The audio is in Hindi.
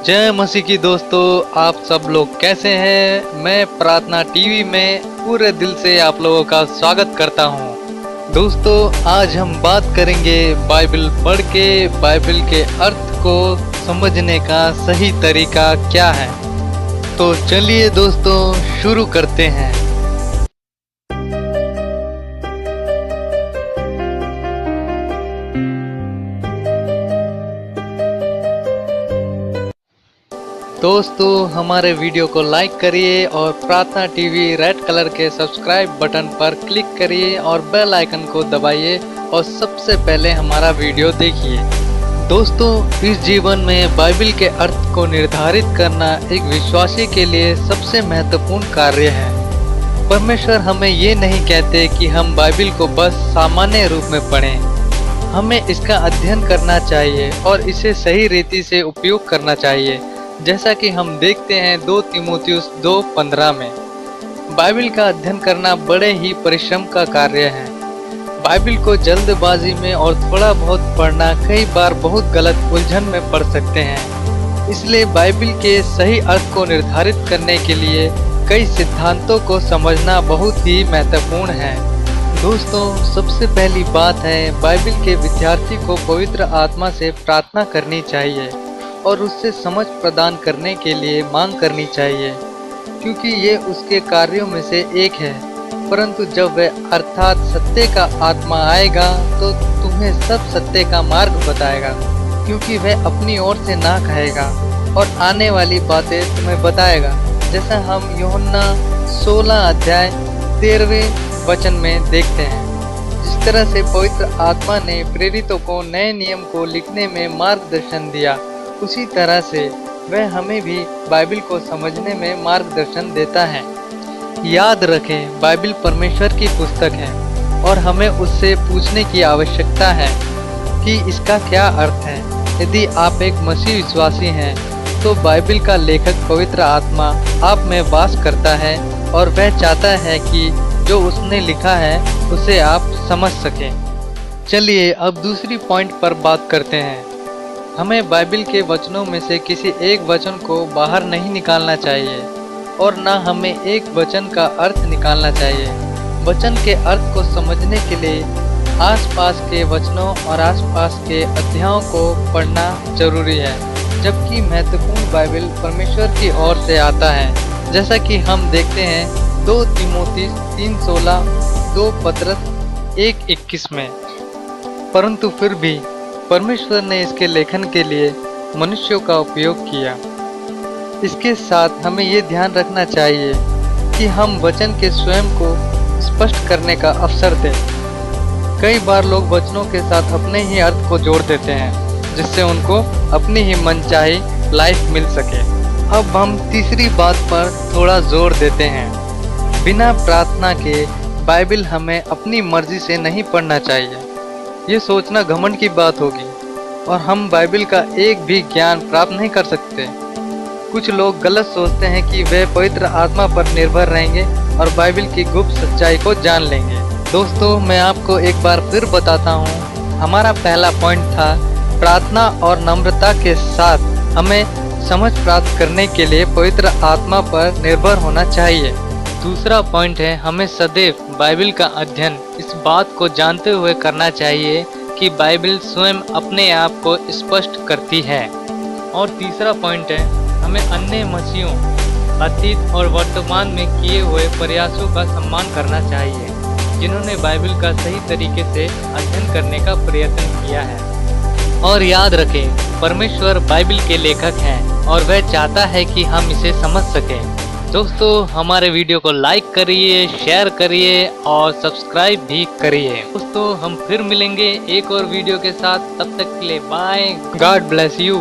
जय मसीह की दोस्तों, आप सब लोग कैसे हैं? मैं प्रार्थना टीवी में पूरे दिल से आप लोगों का स्वागत करता हूं। दोस्तों, आज हम बात करेंगे बाइबल पढ़ के बाइबल के अर्थ को समझने का सही तरीका क्या है। तो चलिए दोस्तों, शुरू करते हैं। दोस्तों, हमारे वीडियो को लाइक करिए और प्रार्थना टीवी रेड कलर के सब्सक्राइब बटन पर क्लिक करिए और बेल आइकन को दबाइए और सबसे पहले हमारा वीडियो देखिए। दोस्तों, इस जीवन में बाइबल के अर्थ को निर्धारित करना एक विश्वासी के लिए सबसे महत्वपूर्ण कार्य है। परमेश्वर हमें ये नहीं कहते कि हम बाइबल को बस सामान्य रूप में पढ़ें। हमें इसका अध्ययन करना चाहिए और इसे सही रीति से उपयोग करना चाहिए, जैसा कि हम देखते हैं 2 तीमुथियुस 2:15 में। बाइबल का अध्ययन करना बड़े ही परिश्रम का कार्य है। बाइबल को जल्दबाजी में और थोड़ा बहुत पढ़ना कई बार बहुत गलत उलझन में पड़ सकते हैं। इसलिए बाइबल के सही अर्थ को निर्धारित करने के लिए कई सिद्धांतों को समझना बहुत ही महत्वपूर्ण है। दोस्तों, सबसे पहली बात है, बाइबल के विद्यार्थी को पवित्र आत्मा से प्रार्थना करनी चाहिए और उससे समझ प्रदान करने के लिए मांग करनी चाहिए, क्योंकि ये उसके कार्यों में से एक है। परंतु जब वह अर्थात सत्य का आत्मा आएगा तो तुम्हें सब सत्य का मार्ग बताएगा, क्योंकि वह अपनी ओर से ना कहेगा और आने वाली बातें तुम्हें बताएगा, जैसा हम यूहन्ना 16 अध्याय 13वें वचन में देखते हैं। जिस तरह से पवित्र आत्मा ने प्रेरितों को नए नियम को लिखने में मार्गदर्शन दिया, उसी तरह से वह हमें भी बाइबल को समझने में मार्गदर्शन देता है। याद रखें, बाइबल परमेश्वर की पुस्तक है और हमें उससे पूछने की आवश्यकता है कि इसका क्या अर्थ है। यदि आप एक मसीह विश्वासी हैं तो बाइबल का लेखक पवित्र आत्मा आप में वास करता है और वह चाहता है कि जो उसने लिखा है उसे आप समझ सकें। चलिए अब दूसरी पॉइंट पर बात करते हैं। हमें बाइबल के वचनों में से किसी एक वचन को बाहर नहीं निकालना चाहिए और ना हमें एक वचन का अर्थ निकालना चाहिए। वचन के अर्थ को समझने के लिए आसपास के वचनों और आसपास के अध्यायों को पढ़ना जरूरी है, जबकि महत्वपूर्ण बाइबल परमेश्वर की ओर से आता है, जैसा कि हम देखते हैं 2 तीमुथियुस 3:16, 2 पतरस 1:21 में। परंतु फिर भी परमेश्वर ने इसके लेखन के लिए मनुष्यों का उपयोग किया। इसके साथ हमें ये ध्यान रखना चाहिए कि हम वचन के स्वयं को स्पष्ट करने का अवसर दें। कई बार लोग वचनों के साथ अपने ही अर्थ को जोड़ देते हैं, जिससे उनको अपनी ही मनचाही लाइफ मिल सके। अब हम तीसरी बात पर थोड़ा जोर देते हैं। बिना प्रार्थना के बाइबल हमें अपनी मर्जी से नहीं पढ़ना चाहिए। ये सोचना घमंड की बात होगी और हम बाइबल का एक भी ज्ञान प्राप्त नहीं कर सकते। कुछ लोग गलत सोचते हैं कि वे पवित्र आत्मा पर निर्भर रहेंगे और बाइबल की गुप्त सच्चाई को जान लेंगे। दोस्तों, मैं आपको एक बार फिर बताता हूँ। हमारा पहला पॉइंट था प्रार्थना और नम्रता के साथ हमें समझ प्राप्त करने के लिए पवित्र आत्मा पर निर्भर होना चाहिए। दूसरा पॉइंट है, हमें सदैव बाइबल का अध्ययन इस बात को जानते हुए करना चाहिए कि बाइबल स्वयं अपने आप को स्पष्ट करती है। और तीसरा पॉइंट है, हमें अन्य मसीहों अतीत और वर्तमान में किए हुए प्रयासों का सम्मान करना चाहिए, जिन्होंने बाइबल का सही तरीके से अध्ययन करने का प्रयत्न किया है। और याद रखें, परमेश्वर बाइबल के लेखक हैं और वह चाहता है कि हम इसे समझ सकें। दोस्तों, हमारे वीडियो को लाइक करिए, शेयर करिए और सब्सक्राइब भी करिए। दोस्तों, हम फिर मिलेंगे एक और वीडियो के साथ। तब तक के लिए बाय। God bless you.